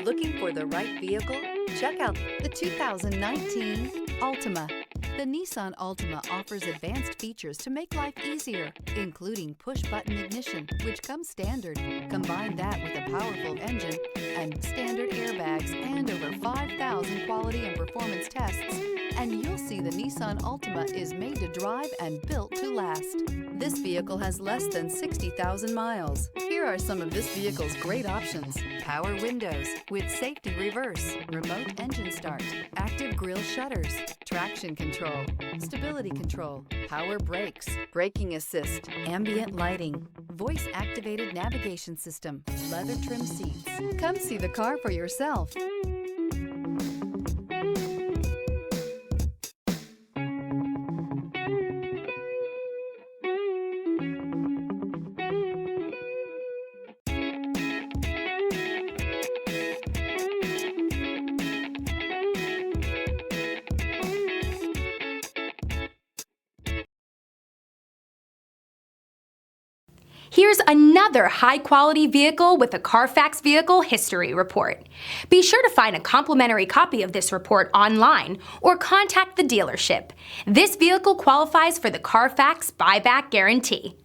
Looking for the right vehicle? Check out the 2019 Altima. The Nissan Altima offers advanced features to make life easier, including push-button ignition, which comes standard. Combine that with a powerful engine and standard airbags and over 5,000 quality and performance tests, and you'll see the Nissan Altima is made to drive and built to last. This vehicle has less than 60,000 miles. Here are some of this vehicle's great options: power windows with safety reverse, remote engine start, active grille shutters, traction control, stability control, power brakes, braking assist, ambient lighting, voice-activated navigation system, leather trim seats. Come see the car for yourself. Here's another high-quality vehicle with a Carfax Vehicle History Report. Be sure to find a complimentary copy of this report online or contact the dealership. This vehicle qualifies for the Carfax Buyback Guarantee.